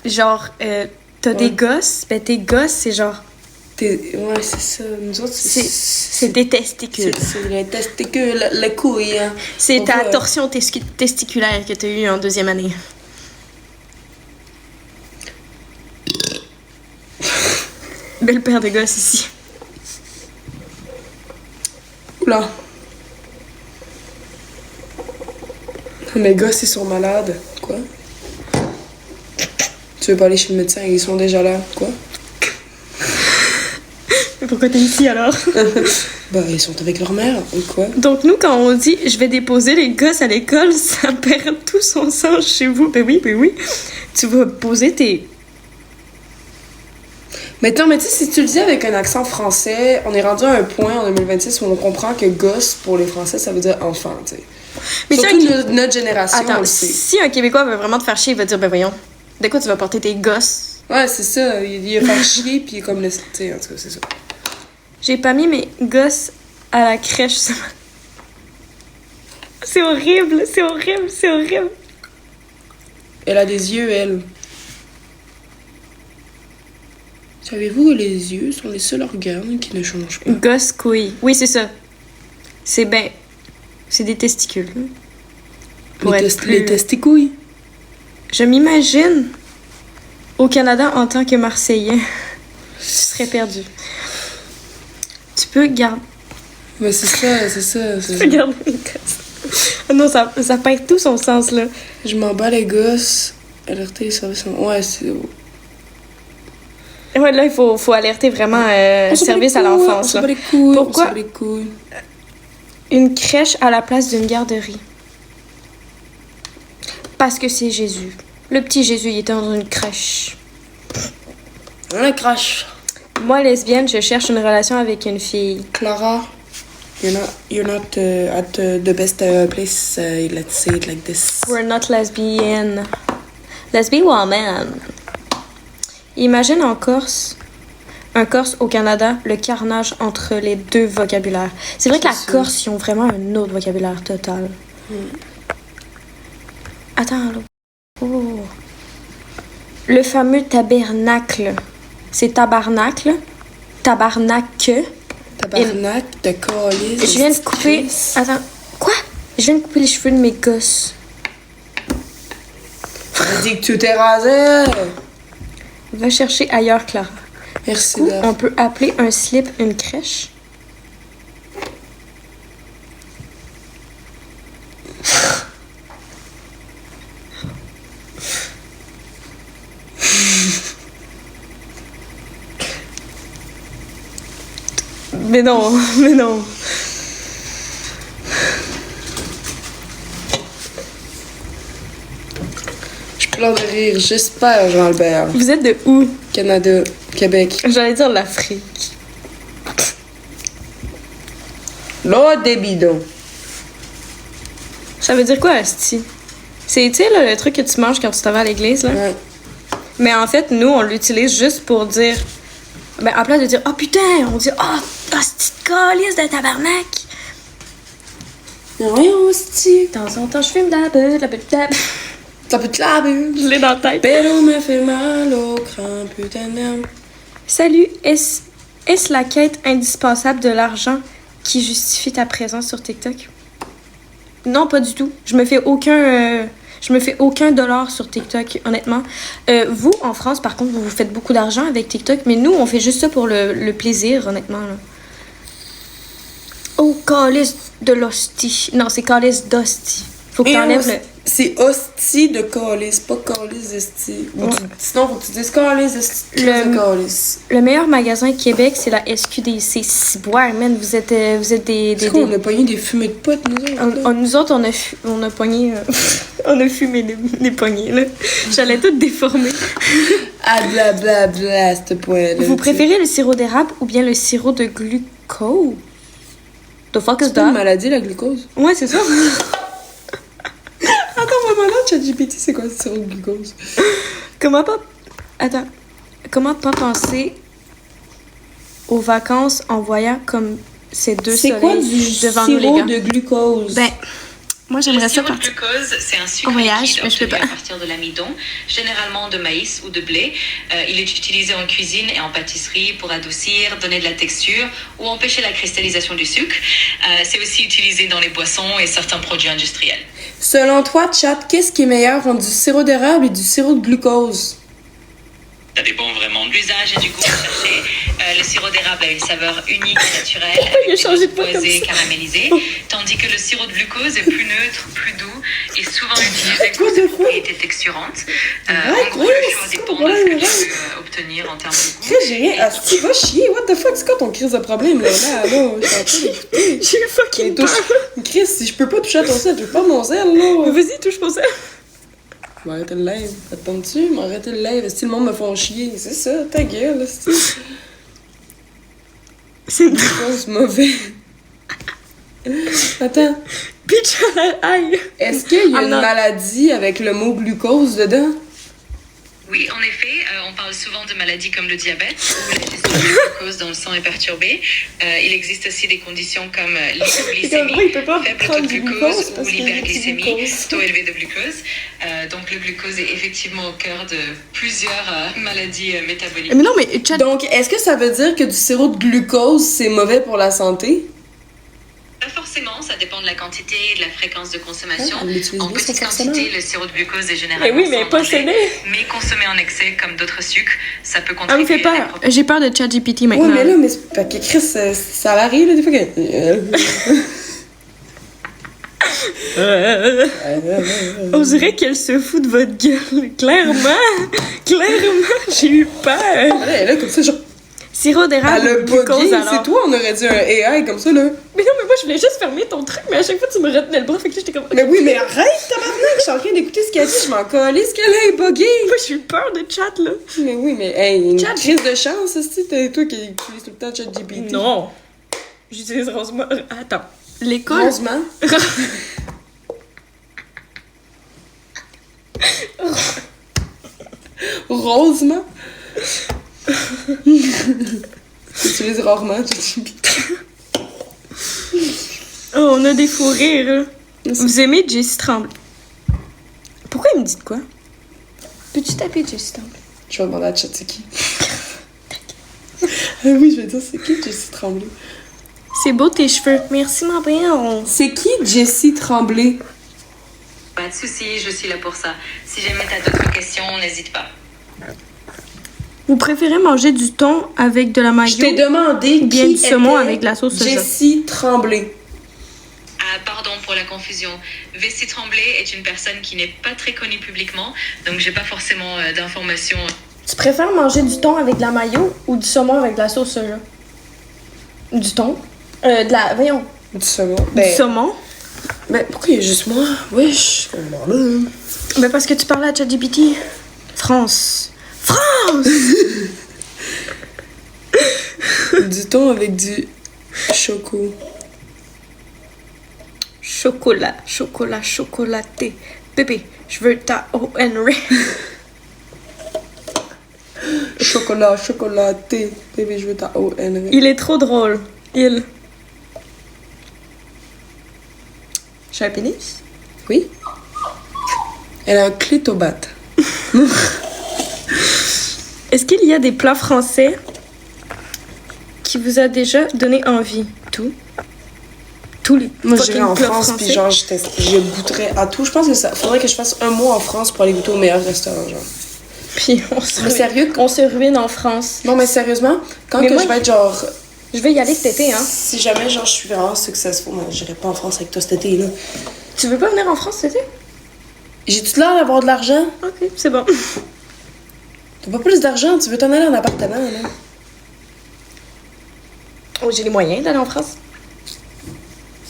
genre, t'as des gosses, ben tes gosses, c'est genre... Ouais, c'est ça. Nous autres, c'est des testicules. C'est les testicules, les couilles. Hein. C'est ta torsion testiculaire que t'as eue en 2e année. Belle paire de gosses ici. Oula. Mes gosses, ils sont malades. Quoi? Tu veux pas aller chez le médecin? Ils sont déjà là. Quoi? Mais pourquoi t'es ici alors? Bah, ils sont avec leur mère. Ou quoi? Donc, nous, quand on dit je vais déposer les gosses à l'école, ça perd tout son sens chez vous. Ben oui. Tu vas poser tes. Mais tu sais, si tu le dis avec un accent français, on est rendu à un point en 2026 où on comprend que gosse pour les Français, ça veut dire enfant, tu sais. Mais surtout notre génération. Attends, si un Québécois veut vraiment te faire chier, il va dire ben voyons, de quoi tu vas porter tes gosses? Ouais, c'est ça. Il va faire chier, puis comme le. Tu sais, en tout cas, c'est ça. J'ai pas mis mes gosses à la crèche. C'est horrible. Elle a des yeux, elle. Savez-vous que les yeux sont les seuls organes qui ne changent pas? Gosse, couille. Oui, c'est ça. C'est c'est des testicules. Les testicouilles. Je m'imagine au Canada en tant que Marseillais. Je serais perdue. Tu peux garder... Mais c'est ça. Tu peux garder les gosses. Oh non, ça perd tout son sens, là. Je m'en bats les gosses. Alerter les services... Ouais, c'est... Ouais, là, il faut alerter vraiment service à l'enfance, là. Pourquoi une crèche à la place d'une garderie? Parce que c'est Jésus. Le petit Jésus, il était dans une crèche. Une crèche. Moi, lesbienne, je cherche une relation avec une fille. Clara, you're not at the best place. Let's say it like this. We're not lesbian. Lesbian woman. Imagine en Corse, un Corse au Canada, le carnage entre les deux vocabulaires. C'est vrai que la Corse, ils ont vraiment un autre vocabulaire total. Attends, là. Oh. Le fameux tabernacle. C'est tabarnacle. Tabarnaque. Tabarnak de colis. Je viens de couper... Attends. Quoi? Je viens de couper les cheveux de mes gosses. On dit que tu t'es rasé. Va chercher ailleurs, Clara. Merci. Du coup, on peut appeler un slip une crèche. Mais non. Je pleure de rire, j'espère, Jean-Albert. Vous êtes de où? Canada, Québec. J'allais dire l'Afrique. L'eau des bidons. Ça veut dire quoi, asti? C'est, tu sais, là, le truc que tu manges quand tu t'en vas à l'église, là? Ouais. Mais en fait, nous, on l'utilise juste pour dire... Ben, à place de dire « Oh, putain! » On dit « Oh, asti de calice de tabarnak! » Voyons, asti. De temps en temps, je fume de la bulle, la bulle. Ça peut te laver. Je l'ai dans la tête. Pero me fait mal au crâne, putain d'âme. Salut, est-ce la quête indispensable de l'argent qui justifie ta présence sur TikTok? Non, pas du tout. Je me fais aucun dollar sur TikTok, honnêtement. Vous, en France, par contre, vous faites beaucoup d'argent avec TikTok, mais nous, on fait juste ça pour le plaisir, honnêtement. Là. Oh, calice de l'hostie. Non, c'est calice d'hostie. Faut que t'enlèves le... C'est hostie de calice, pas calice d'hostie. Ouais. Sinon, faut que tu dises calice de calice. Le meilleur magasin Québec, c'est la SQDC. Ciboire, man, vous êtes des... C'est quoi, on a pogné des fumées de potes, nous autres, on a pogné... on a fumé des poignées, là. J'allais tout déformer. Ah, blablabla, à ce point-là. Vous préférez le sirop d'érable ou bien le sirop de glucose? The fuck is that? C'est pas une maladie, la glucose? Ouais, c'est ça. Attends, maman, là, ChatGPT, c'est quoi ce sirop de glucose? Comment pas penser aux vacances en voyant comme ces deux soleils devant nous, les gars? C'est quoi du sirop de glucose? Ben, Moi, j'aimerais ça Le sirop de glucose, c'est un sucre liquide obtenu à partir de l'amidon, généralement de maïs ou de blé. Il est utilisé en cuisine et en pâtisserie pour adoucir, donner de la texture ou empêcher la cristallisation du sucre. C'est aussi utilisé dans les boissons et certains produits industriels. Selon toi, Chat, qu'est-ce qui est meilleur entre du sirop d'érable et du sirop de glucose? Ça dépend vraiment de l'usage et du goût recherché. Le sirop d'érable a une saveur unique et naturelle, avec des notes boisées, caramélisées, tandis que le sirop de glucose est plus neutre, plus doux et souvent utilisé pour ses propriétés texturantes. En gros, le choix dépend de ce que tu veux obtenir en termes de goût. J'ai rien. Tu vas chier. What the fuck? C'est quoi ton crise de problème, là? Je suis en train d'écouter. J'ai fucking peur. Chris, si je peux pas toucher à ton sel, je peux pas mon sel, là. Vas-y, touche mon sel. M'arrêter le live. Attends-tu? M'arrêter le live. Si le monde me font chier. C'est ça, ta gueule, c'est une chose mauvais. Attends. Bitch, aïe. Est-ce qu'il y a une maladie avec le mot glucose dedans? Oui, en effet, on parle souvent de maladies comme le diabète où la gestion du glucose dans le sang est perturbée. Il existe aussi des conditions comme l'hypoglycémie, faible taux de glucose ou l'hyperglycémie, taux élevé de glucose. Donc le glucose est effectivement au cœur de plusieurs maladies métaboliques. Mais non, mais donc, est-ce que ça veut dire que du sirop de glucose, c'est mauvais pour la santé? Pas forcément, ça dépend de la quantité et de la fréquence de consommation. En petite quantité, le sirop de glucose est généralement mais consommé en excès, comme d'autres sucres, ça peut contribuer. Ah, me fait peur. J'ai peur de ChatGPT maintenant. Ouais, mais là, parce que Chris, ça arrive, là, des fois que... On dirait qu'elle se fout de votre gueule. Clairement, j'ai eu peur. Là, comme ça, genre... Sirop d'érable ou glucose, alors. C'est toi, on aurait dit un AI comme ça, là. Mais non, mais moi, je voulais juste fermer ton truc, mais à chaque fois, tu me retenais le bras, fait que j'étais comme... Mais oui, mais arrête, tabarnak, je suis en train d'écouter ce qu'elle dit, je m'en calais, ce qu'elle est buggée. Moi, j'ai eu peur de chat, là. Mais oui, mais hey, une crise de chance, c'est toi qui utilises tout le temps ChatGPT. Non. J'utilise Rosemont. Attends. L'école... Rosemont? Rosemont? J'utilise rarement ChatGPT. Oh, on a des fous rires, là. Vous aimez Jessie Tremblay? Pourquoi il me dit de quoi? Peux-tu taper Jessie Tremblay? Je vais demander à Chat, c'est qui? Ah oui, je vais dire, c'est qui Jessie Tremblay? C'est beau tes cheveux. Merci, ma belle. C'est qui Jessie Tremblay? Pas de soucis, je suis là pour ça. Si jamais t'as d'autres questions, n'hésite pas. Vous préférez manger du thon avec de la mayo? Je t'ai demandé ou bien du saumon avec de la sauce soja? Jessie Tremblay. Ah, pardon pour la confusion. Jessie Tremblay est une personne qui n'est pas très connue publiquement, donc j'ai pas forcément d'informations. Tu préfères manger du thon avec de la mayo ou du saumon avec de la sauce soja? Du thon? Voyons. Du saumon. Du saumon? Mais pourquoi il y a juste moi? Wesh. Ben parce que tu parlais à ChatGPT. France! Du thon avec du choco. Chocolaté. Bébé, je veux ta O-N-R. Chocolaté. Bébé, je veux ta O-N-R. Il est trop drôle. J'ai un pénis? Oui. Elle a un clitobate. Est-ce qu'il y a des plats français qui vous a déjà donné envie? Tous les moi, j'irais en plats France, français. puis genre, je goûterais à tout. Je pense que ça faudrait que je fasse un mois en France pour aller goûter au meilleur restaurant, genre. Puis on se ruine en France. Non, mais sérieusement, quand je vais être genre... Je vais y aller cet été, hein. Si jamais, genre, je suis vraiment successful, moi, j'irai pas en France avec toi cet été, là. Tu veux pas venir en France cet été? J'ai-tu l'air d'avoir de l'argent? Ok, c'est bon. T'as pas plus d'argent, tu veux t'en aller en appartement, là. Oh, j'ai les moyens d'aller en France.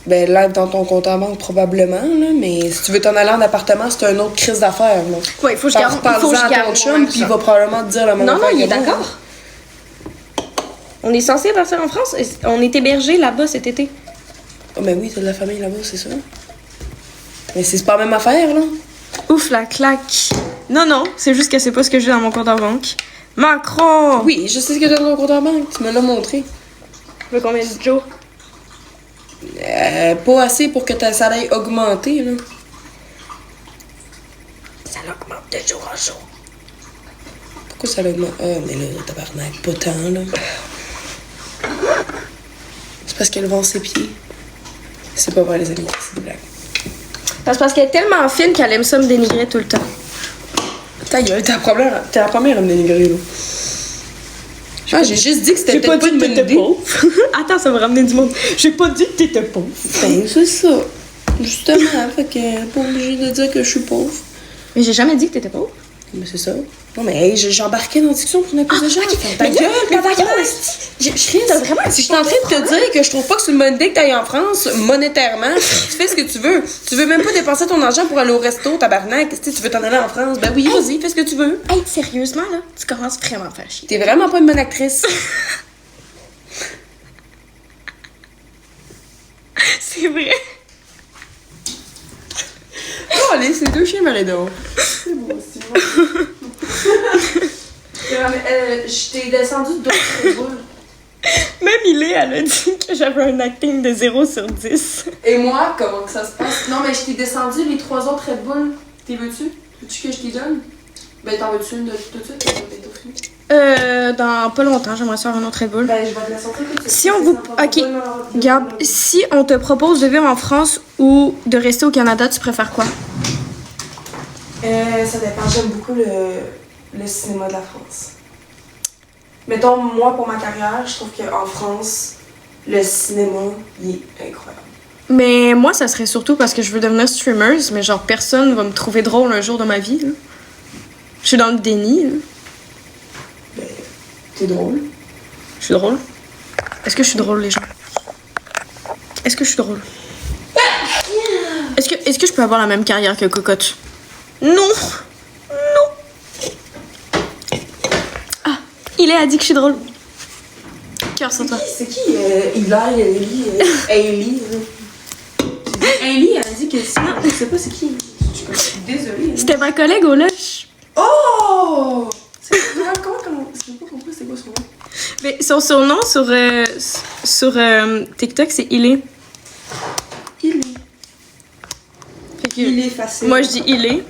Ben là, dans ton compte en banque, probablement, là. Mais si tu veux t'en aller en appartement, c'est un autre crise d'affaires, là. Ouais, il faut que je garde ton chum, puis il va probablement te dire la même Non, affaire il est que moi. d'accord. On est censé partir en France. On est hébergés là-bas cet été. Oh, mais oui, t'as de la famille là-bas, c'est ça. Mais c'est pas la même affaire, là. Ouf, la claque. Non, c'est juste qu'elle sait pas ce que j'ai dans mon compte en banque. Macron! Oui, je sais ce que t'as dans ton compte en banque. Tu me l'as montré. Tu veux combien de jours? Pas assez pour que ta salaire aille augmenter, là. Ça l'augmente de jour en jour. Pourquoi ça l'augmente? Ah, mais là, tabarnak, pas tant, là. C'est parce qu'elle vend ses pieds. C'est pas vrai, les amis, c'est des blagues. Parce qu'elle est tellement fine qu'elle aime ça me dénigrer tout le temps. Ta gueule, t'es la première à me dénigrer, là. Ah, j'ai juste dit que c'était peut-être pas une bonne idée. Attends, ça va ramener du monde. J'ai pas dit que t'étais pauvre. Ben, c'est ça. Justement, fait que pas obligé de dire que je suis pauvre. Mais j'ai jamais dit que t'étais pauvre. Mais c'est ça. Non, mais hey, j'embarquais dans la discussion pour une cause de gens. Ta gueule, je suis en train de te dire que je trouve pas que c'est une bonne idée que t'ailles en France monétairement. Tu fais ce que tu veux. Tu veux même pas dépenser ton argent pour aller au resto, tabarnak. Tu veux t'en aller en France. Ben oui, vas-y, fais ce que tu veux. Hey, sérieusement, là, tu commences vraiment à faire chier. T'es vraiment pas une bonne actrice. C'est vrai. Oh, allez, c'est deux chiens malédons. C'est beau aussi. Je t'ai descendu d'autres boules. Même elle a dit que j'avais un acting de 0 sur 10. Et moi, comment que ça se passe? Non, mais je t'ai descendu les 3 autres Red Bull. T'es veux-tu? Veux-tu que je t'y donne? Ben, t'en veux-tu une de tout de suite? Dans pas longtemps, j'aimerais faire un autre Red Bull. Ben, je vais te la sortir tout de suite. Si on vous... Ok, regarde, si on te propose de vivre en France ou de rester au Canada, tu préfères quoi? Ça dépend. J'aime beaucoup le cinéma de la France. Mettons, moi, pour ma carrière, je trouve qu'en France, le cinéma, il est incroyable. Mais moi, ça serait surtout parce que je veux devenir streamer, mais genre, personne va me trouver drôle un jour dans ma vie, là. Je suis dans le déni, là. Ben, t'es drôle. Je suis drôle? Est-ce que je suis drôle, les gens? Est-ce que je suis drôle? Est-ce que je peux avoir la même carrière que Cocotte? Non! Non! Ah! Il a dit que je suis drôle. Cœur sur toi. C'est qui Hilaire, Hailey? Hailey, elle a dit que c'est... Non, je sais pas c'est qui. Je suis désolée. C'était ma collègue au lunch. Oh! Comment... Je sais pas compris c'est quoi son nom. Mais son surnom sur TikTok, c'est Ilé. Il est facile. Moi, je dis Ilé.